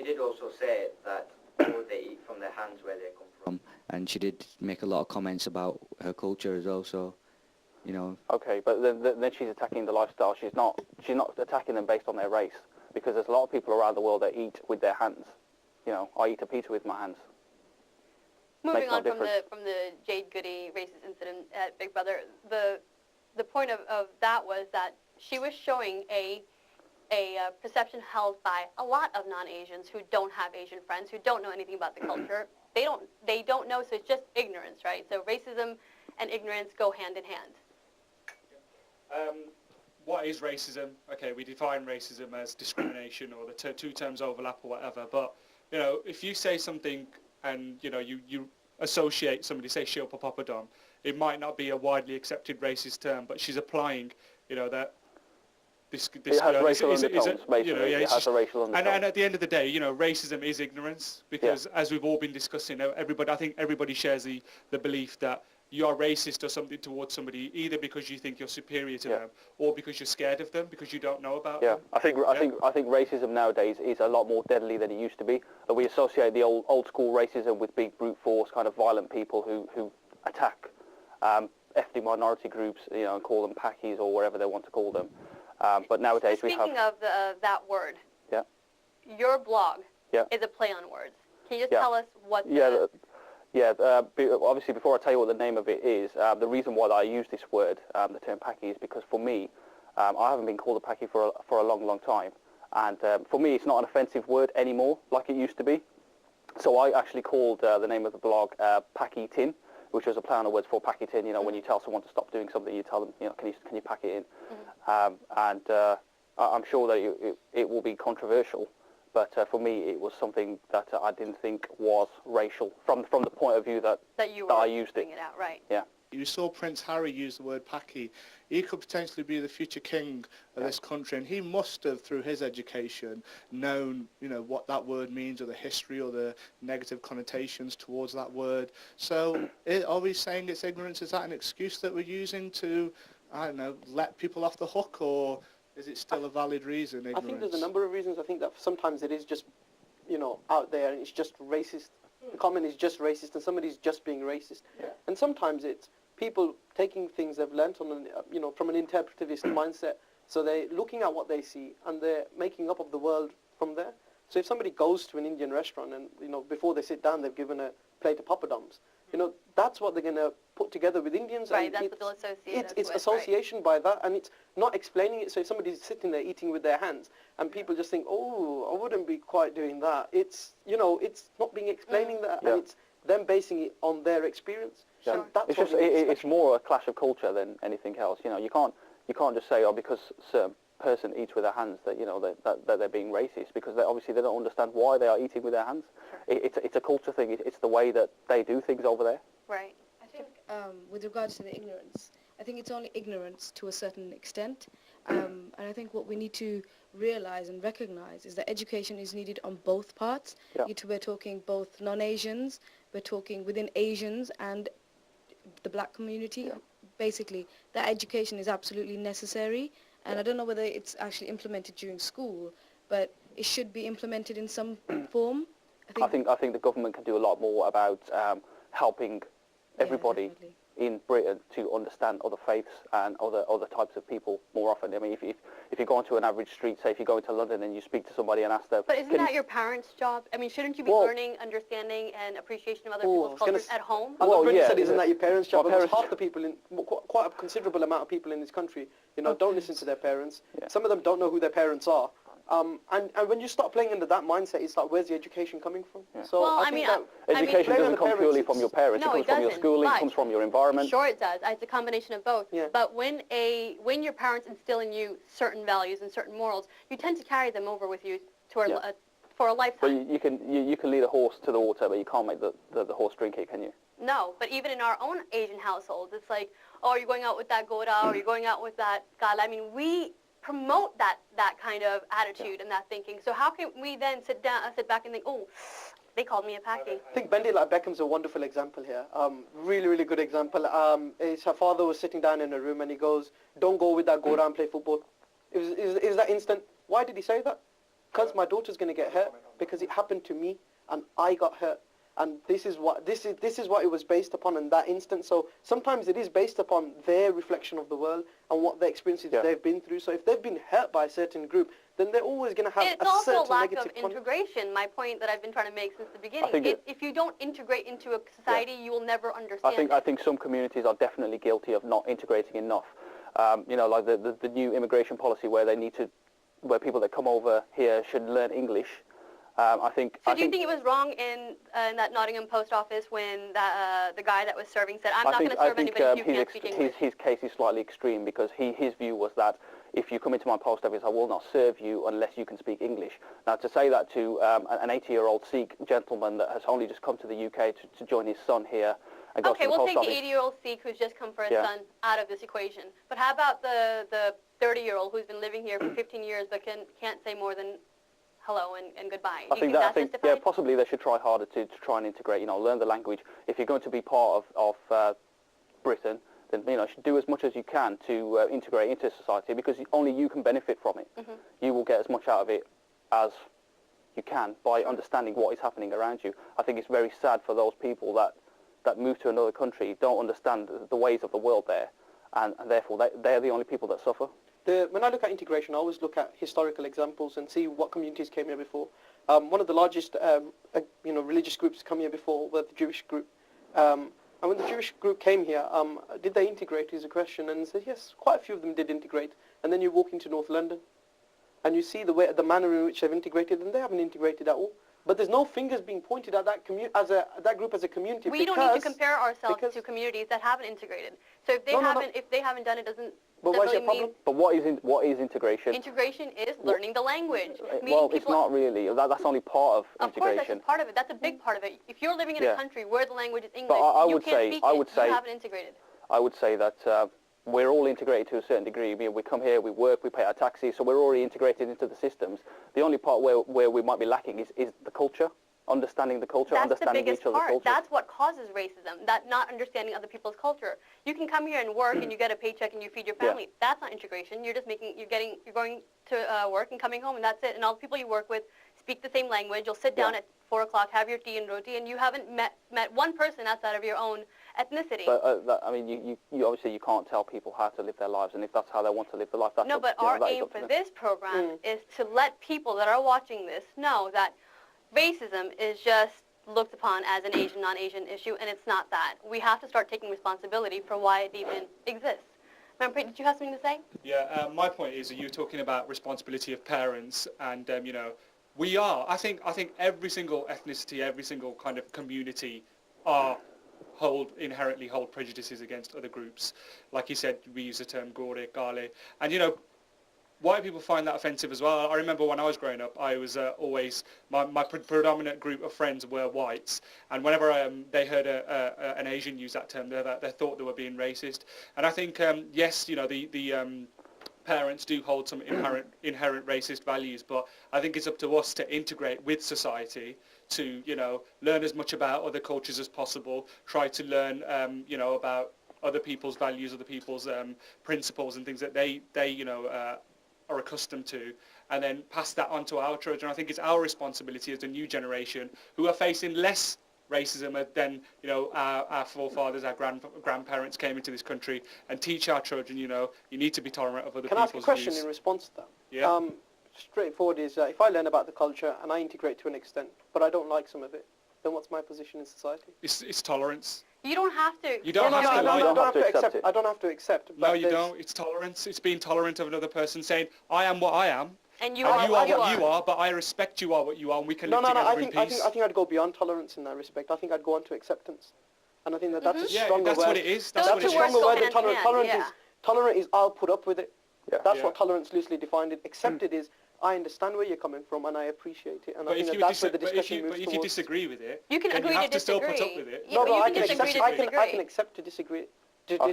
she did also say that food they eat from their hands where they come from, and she did make a lot of comments about her culture as well. So, you know. Okay, but then she's attacking the lifestyle. She's not attacking them based on their race, because there's a lot of people around the world that eat with their hands. You know, I eat a pizza with my hands. Moving on from the Jade Goody racist incident at Big Brother, the point of that was that she was showing a perception held by a lot of non-Asians who don't have Asian friends, who don't know anything about the culture. They don't know, so it's just ignorance, right? So racism and ignorance go hand in hand. What is racism? Okay, we define racism as discrimination, or the two terms overlap or whatever, but, you know, if you say something and, you know, you associate somebody, say Shilpa Papadom, it might not be a widely accepted racist term, but she's applying, you know, that it has racial undertones, basically. You know, yeah, it has a racial undertone. And at the end of the day, you know, racism is ignorance, because as we've all been discussing, I think everybody shares the belief that you are racist or something towards somebody either because you think you're superior to them, or because you're scared of them, because you don't know about them. I think racism nowadays is a lot more deadly than it used to be. We associate the old school racism with big brute force, kind of violent people who attack ethnic minority groups, you know, and call them Pakis or whatever they want to call them. But nowadays we have... Speaking of that word, your blog is a play on words. Can you just tell us what obviously before I tell you what the name of it is, the reason why I use this word, the term Paki, is because for me, I haven't been called a Paki for a long, long time. And for me, it's not an offensive word anymore like it used to be. So I actually called the name of the blog Paki Tin, which was a play on the words for Paki Tin. You know, when you tell someone to stop doing something, you tell them, you know, can you pack it in? And I'm sure that it will be controversial. But for me, it was something that I didn't think was racial from the point of view that I used it. Out, right? Yeah. You saw Prince Harry use the word Paki. He could potentially be the future king of this country, and he must have, through his education, known, you know, what that word means, or the history, or the negative connotations towards that word. So, are we saying it's ignorance? Is that an excuse that we're using to, I don't know, let people off the hook, or is it still a valid reason, ignorance? I think there's a number of reasons. I think that sometimes it is just, you know, out there, and it's just racist. The comment is just racist, and somebody's just being racist. And sometimes it's people taking things they've learnt on, you know, from an interpretivist mindset. So they're looking at what they see, and they're making up of the world from there. So if somebody goes to an Indian restaurant and, you know, before they sit down, they've given a plate of papadums, you know, that's what they're going to put together with Indians. Right, and that's what they'll associate us it's with, association by that, and it's not explaining it. So if somebody's sitting there eating with their hands, and people just think, oh, I wouldn't be quite doing that. It's, you know, it's not being explaining that, and it's them basing it on their experience. Yeah. And that's it's more a clash of culture than anything else. You know, you can't just say, oh, because a certain person eats with their hands that, you know, that they're being racist, because obviously they don't understand why they are eating with their hands. It's a culture thing. It's the way that they do things over there. Right. I think with regards to the ignorance, I think it's only ignorance to a certain extent. And I think what we need to realize and recognize is that education is needed on both parts. We're talking both non-Asians, we're talking within Asians and the black community. Basically, that education is absolutely necessary. And I don't know whether it's actually implemented during school, but it should be implemented in some form. I think the government can do a lot more about helping everybody in Britain to understand other faiths and other types of people more often. I mean, if you go onto an average street, say if you go into London and you speak to somebody and ask them... But isn't that your parents' job? I mean, shouldn't you be learning, understanding, and appreciation of other people's cultures at home? Well, Brit said, isn't that your parents' job? Because half the people, quite a considerable amount of people in this country, you know, don't listen to their parents. Some of them don't know who their parents are. And when you start playing into that mindset, it's like, where's the education coming from? So well, I mean, education doesn't come purely from your parents. No, it comes from your schooling, it comes from your environment. Sure it does. It's a combination of both. But when your parents instill in you certain values and certain morals, you tend to carry them over with you for a lifetime. But you can lead a horse to the water, but you can't make the horse drink it, can you? No, but even in our own Asian households, it's like, oh, you're going out with that gora, or you're going out with that gala. I mean, we promote that kind of attitude and that thinking. So how can we then sit back and think, oh, they called me a Paki? I think Bend it like Beckham's a wonderful example here. Really, really good example. Her father was sitting down in a room and he goes, don't go with that gora and play football. It was that instant. Why did he say that? because my daughter's going to get hurt because it happened to me and I got hurt. And this is what it was based upon in that instance. So sometimes it is based upon their reflection of the world and what their experiences they've been through. So if they've been hurt by a certain group, then they're always going to have it's a also certain a lack negative of integration. My point that I've been trying to make since the beginning. If you don't integrate into a society, you will never understand. I think some communities are definitely guilty of not integrating enough. You know, like the new immigration policy where people that come over here should learn English. I think. So do you think it was wrong in that Nottingham post office when the guy that was serving said, "I'm not going to serve anybody if you can't speak English"? His case is slightly extreme because his view was that if you come into my post office, I will not serve you unless you can speak English. Now, to say that to an 80-year-old Sikh gentleman that has only just come to the UK to join his son here and go to the we'll post take office. the 80-year-old Sikh who's just come for his son out of this equation. But how about the 30-year-old who's been living here for 15 years but can't say more than hello and goodbye? I think possibly they should try harder to try and integrate, you know, learn the language. If you're going to be part of Britain, then, you know, you should do as much as you can to integrate into society because only you can benefit from it. Mm-hmm. You will get as much out of it as you can by understanding what is happening around you. I think it's very sad for those people that move to another country, don't understand the ways of the world there, and therefore they're the only people that suffer. When I look at integration, I always look at historical examples and see what communities came here before. One of the largest, religious groups to come here before were the Jewish group. And when the Jewish group came here, did they integrate is a question, and said yes, quite a few of them did integrate. And then you walk into North London, and you see the manner in which they've integrated, and they haven't integrated at all. But there's no fingers being pointed at that group as a community. We don't need to compare ourselves to communities that haven't integrated. So if they haven't done it, doesn't. But what's your problem? But what is integration? Integration is learning the language. Well, it's not really. That's only part of integration. Of course, that's just part of it. That's a big part of it. If you're living in a country where the language is English, but you haven't integrated. I would say that we're all integrated to a certain degree. We come here, we work, we pay our taxes, so we're already integrated into the systems. The only part where we might be lacking is the culture. Understanding the culture, understanding each other's culture. That's what causes racism, that not understanding other people's culture. You can come here and work and you get a paycheck and you feed your family. Yeah. That's not integration. You're just you're going to work and coming home and that's it. And all the people you work with speak the same language. You'll sit down at 4 o'clock, have your tea and roti, and you haven't met one person outside of your own ethnicity. But I mean, you obviously you can't tell people how to live their lives, and if that's how they want to live their life, that's but our aim for this program is to let people that are watching this know that racism is just looked upon as an Asian, non-Asian issue, and it's not that. We have to start taking responsibility for why it even exists. Brit, did you have something to say? Yeah, my point is that you're talking about responsibility of parents, and we are. I think every single ethnicity, every single kind of community inherently hold prejudices against other groups. Like you said, we use the term Gardez, Gale, and white people find that offensive as well. I remember when I was growing up, I was always, my predominant group of friends were whites, and whenever they heard an Asian use that term, they thought they were being racist. And I think, yes, the parents do hold some inherent racist values, but I think it's up to us to integrate with society to, learn as much about other cultures as possible, try to learn, about other people's values, other people's principles and things that they are accustomed to, and then pass that on to our children. I think it's our responsibility as the new generation who are facing less racism than our forefathers, our grandparents came into this country, and teach our children. You need to be tolerant of other people's views. Can I ask a question in response to that? Yeah. Straightforward is if I learn about the culture and I integrate to an extent, but I don't like some of it, then what's my position in society? It's tolerance. You don't have to. You don't have to like. I don't have to accept it. I don't have to accept. No, you don't. It's tolerance. It's being tolerant of another person, saying, "I am what I am, and you are what you are, but I respect you are what you are, and we can live together in peace." I think I'd go beyond tolerance in that respect. I think I'd go on to acceptance, and I think that's a stronger that's word. what it is. That's a stronger word than tolerance. Tolerant is I'll put up with it. Yeah. That's what tolerance loosely defined. Accepted is I understand where you're coming from and I appreciate it, and I think that's where the discussion moves towards. But if you disagree with it, you can agree you have to still disagree. put up with it. No, but I can disagree. accept to disagree. I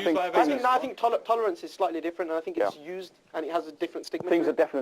think I think tolerance is slightly different, and I think it's used and it has a different stigma. Things are definitely